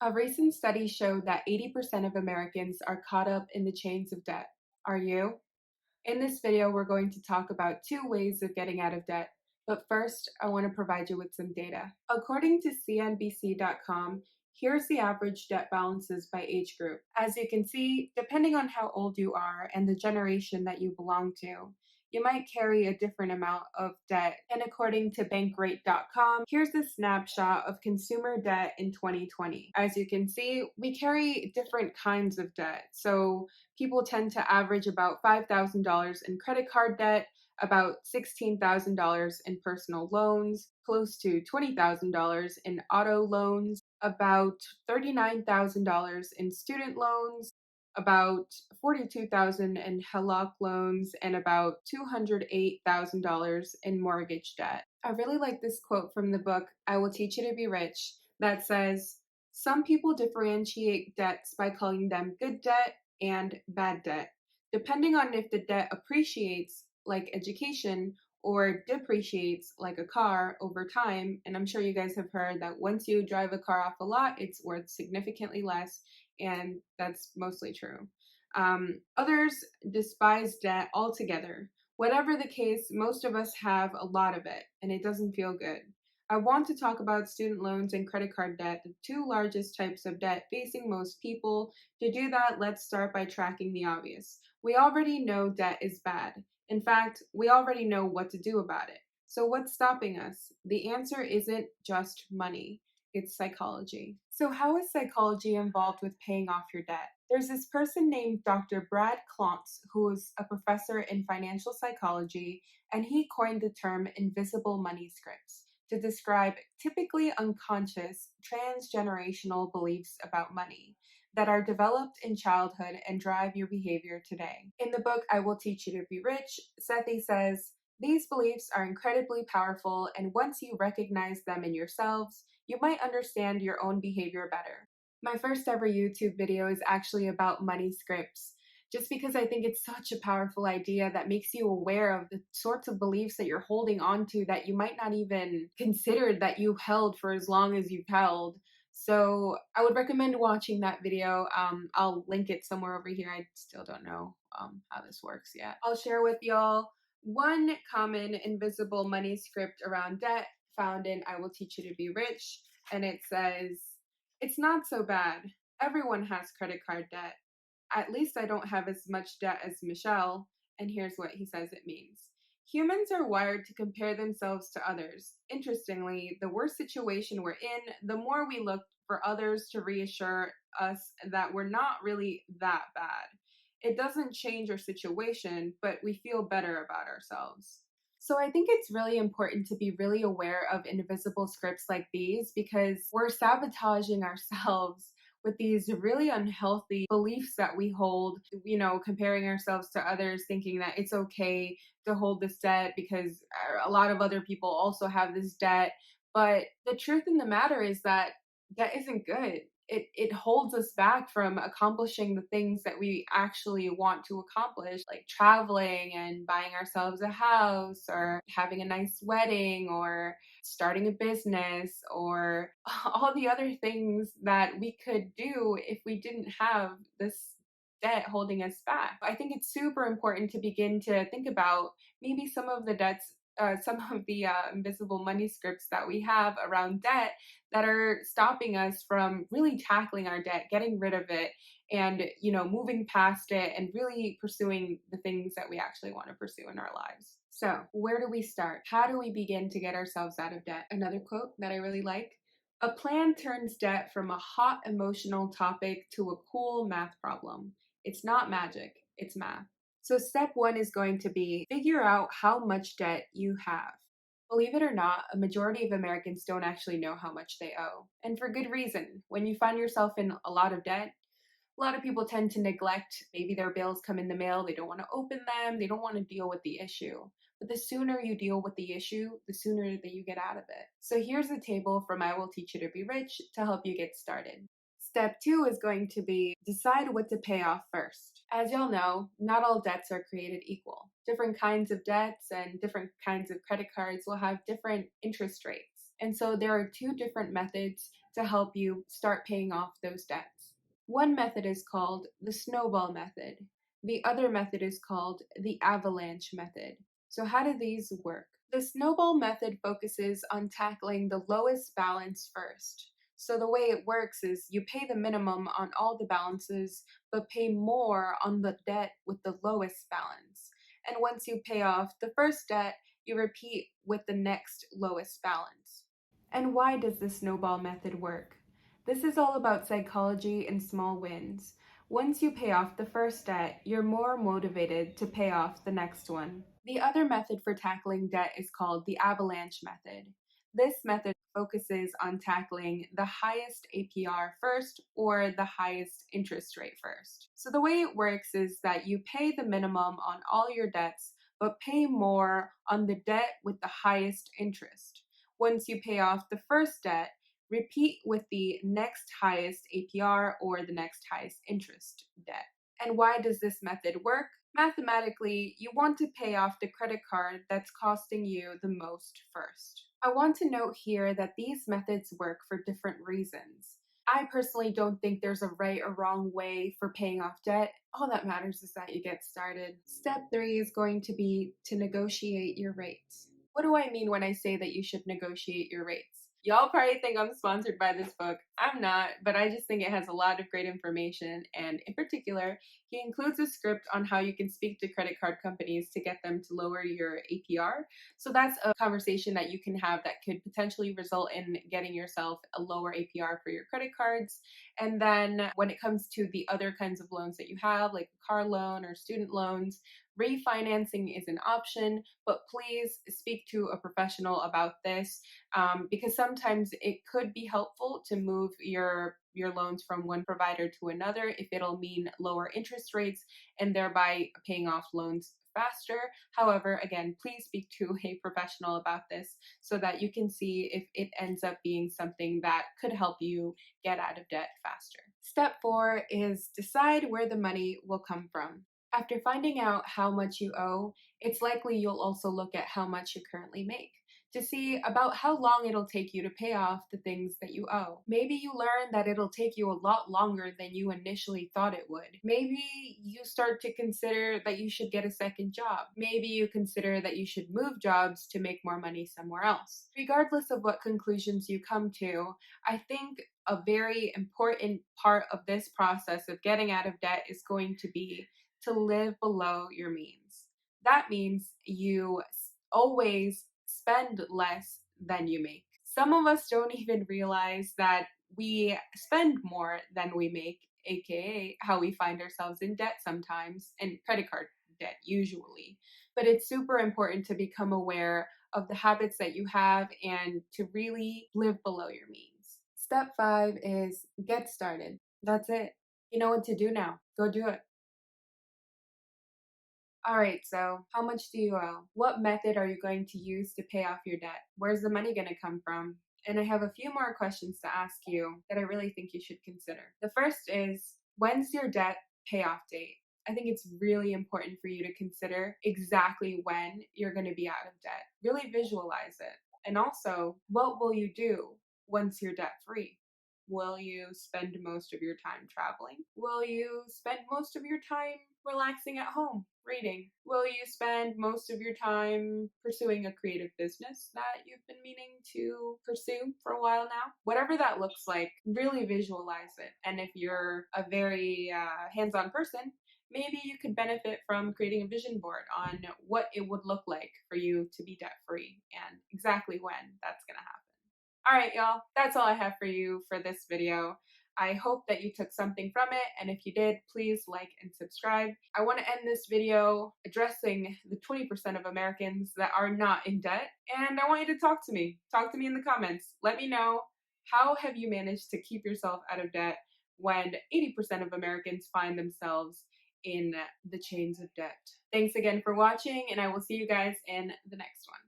A recent study showed that 80% of Americans are caught up in the chains of debt. Are you? In this video, we're going to talk about two ways of getting out of debt. But first, I want to provide you with some data. According to CNBC.com, here's the average debt balances by age group. As you can see, depending on how old you are and the generation that you belong to, you might carry a different amount of debt. And according to Bankrate.com, here's a snapshot of consumer debt in 2020. As you can see, we carry different kinds of debt. So people tend to average about $5,000 in credit card debt, about $16,000 in personal loans, close to $20,000 in auto loans, about $39,000 in student loans, about 42,000 in HELOC loans, and about $208,000 in mortgage debt. I really like this quote from the book I Will Teach You to Be Rich that says, "Some people differentiate debts by calling them good debt and bad debt, depending on if the debt appreciates, like education, or depreciates, like a car, over time." And I'm sure you guys have heard that once you drive a car off a lot, it's worth significantly less, and that's mostly true. Others despise debt altogether. Whatever the case, most of us have a lot of it, and it doesn't feel good. I want to talk about student loans and credit card debt, the two largest types of debt facing most people. To do that, let's start by tracking the obvious. We already know debt is bad. In fact, we already know what to do about it. So, what's stopping us? The answer isn't just money, it's psychology. So, how is psychology involved with paying off your debt? There's this person named Dr. Brad Klontz, who is a professor in financial psychology, and he coined the term invisible money scripts to describe typically unconscious transgenerational beliefs about money that are developed in childhood and drive your behavior today. In the book I Will Teach You to Be Rich, Sethi says, "These beliefs are incredibly powerful, and once you recognize them in yourselves, you might understand your own behavior better." My first ever YouTube video is actually about money scripts, just because I think it's such a powerful idea that makes you aware of the sorts of beliefs that you're holding on to that you might not even consider that you held for as long as you've held. So I would recommend watching that video. I'll link it somewhere over here. I still don't know how this works yet. I'll share with y'all one common invisible money script around debt found in I Will Teach You to Be Rich. And it says, "It's not so bad. Everyone has credit card debt. At least I don't have as much debt as Michelle." And here's what he says it means. "Humans are wired to compare themselves to others. Interestingly, the worse situation we're in, the more we look for others to reassure us that we're not really that bad. It doesn't change our situation, but we feel better about ourselves." So I think it's really important to be really aware of invisible scripts like these because we're sabotaging ourselves with these really unhealthy beliefs that we hold, comparing ourselves to others, thinking that it's okay to hold this debt because a lot of other people also have this debt. But the truth in the matter is that debt isn't good. It holds us back from accomplishing the things that we actually want to accomplish, like traveling and buying ourselves a house or having a nice wedding or starting a business or all the other things that we could do if we didn't have this debt holding us back. I think it's super important to begin to think about maybe some of the debts. Some of the invisible money scripts that we have around debt that are stopping us from really tackling our debt, getting rid of it, and moving past it and really pursuing the things that we actually want to pursue in our lives. So, where do we start? How do we begin to get ourselves out of debt? Another quote that I really like: "A plan turns debt from a hot emotional topic to a cool math problem. It's not magic, it's math." So, step one is going to be figure out how much debt you have. Believe it or not, a majority of Americans don't actually know how much they owe. And for good reason. When you find yourself in a lot of debt, a lot of people tend to neglect maybe their bills come in the mail, they don't want to open them, they don't want to deal with the issue. But the sooner you deal with the issue, the sooner that you get out of it. So here's a table from I Will Teach You to Be Rich to help you get started. Step two is going to be decide what to pay off first. As y'all know, not all debts are created equal. Different kinds of debts and different kinds of credit cards will have different interest rates. And so there are two different methods to help you start paying off those debts. One method is called the snowball method. The other method is called the avalanche method. So, how do these work? The snowball method focuses on tackling the lowest balance first. So, the way it works is you pay the minimum on all the balances, but pay more on the debt with the lowest balance. And once you pay off the first debt, you repeat with the next lowest balance. And why does the snowball method work? This is all about psychology and small wins. Once you pay off the first debt, you're more motivated to pay off the next one. The other method for tackling debt is called the avalanche method. This method focuses on tackling the highest APR first or the highest interest rate first. So the way it works is that you pay the minimum on all your debts, but pay more on the debt with the highest interest. Once you pay off the first debt, repeat with the next highest APR or the next highest interest debt. And why does this method work? Mathematically, you want to pay off the credit card that's costing you the most first. I want to note here that these methods work for different reasons. I personally don't think there's a right or wrong way for paying off debt. All that matters is that you get started. Step 3 is going to be to negotiate your rates. What do I mean when I say that you should negotiate your rates? Y'all probably think I'm sponsored by this book. I'm not, but I just think it has a lot of great information, and in particular, he includes a script on how you can speak to credit card companies to get them to lower your APR. So that's a conversation that you can have that could potentially result in getting yourself a lower APR for your credit cards. And then when it comes to the other kinds of loans that you have, like a car loan or student loans, refinancing is an option, but please speak to a professional about this, because sometimes it could be helpful to move your loans from one provider to another if it'll mean lower interest rates and thereby paying off loans faster. However, again, please speak to a professional about this so that you can see if it ends up being something that could help you get out of debt faster. Step 4 is decide where the money will come from. After finding out how much you owe, it's likely you'll also look at how much you currently make to see about how long it'll take you to pay off the things that you owe. Maybe you learn that it'll take you a lot longer than you initially thought it would. Maybe you start to consider that you should get a second job. Maybe you consider that you should move jobs to make more money somewhere else. Regardless of what conclusions you come to, I think a very important part of this process of getting out of debt is going to be to live below your means. That means you always spend less than you make. Some of us don't even realize that we spend more than we make, aka how we find ourselves in debt sometimes, and credit card debt usually. But it's super important to become aware of the habits that you have and to really live below your means. Step 5 is get started. That's it. You know what to do now. Go do it. All right, so how much do you owe? What method are you going to use to pay off your debt? Where's the money going to come from? And I have a few more questions to ask you that I really think you should consider. The first is, when's your debt payoff date? I think it's really important for you to consider exactly when you're going to be out of debt. Really visualize it. And also, what will you do once you're debt free? Will you spend most of your time traveling? Will you spend most of your time relaxing at home, reading? Will you spend most of your time pursuing a creative business that you've been meaning to pursue for a while now? Whatever that looks like, really visualize it. And if you're a very hands on person, maybe you could benefit from creating a vision board on what it would look like for you to be debt free and exactly when that's going to happen. All right, y'all, that's all I have for you for this video. I hope that you took something from it, and if you did, please like and subscribe. I want to end this video addressing the 20% of Americans that are not in debt, and I want you to talk to me. Talk to me in the comments. Let me know, how have you managed to keep yourself out of debt when 80% of Americans find themselves in the chains of debt? Thanks again for watching, and I will see you guys in the next one.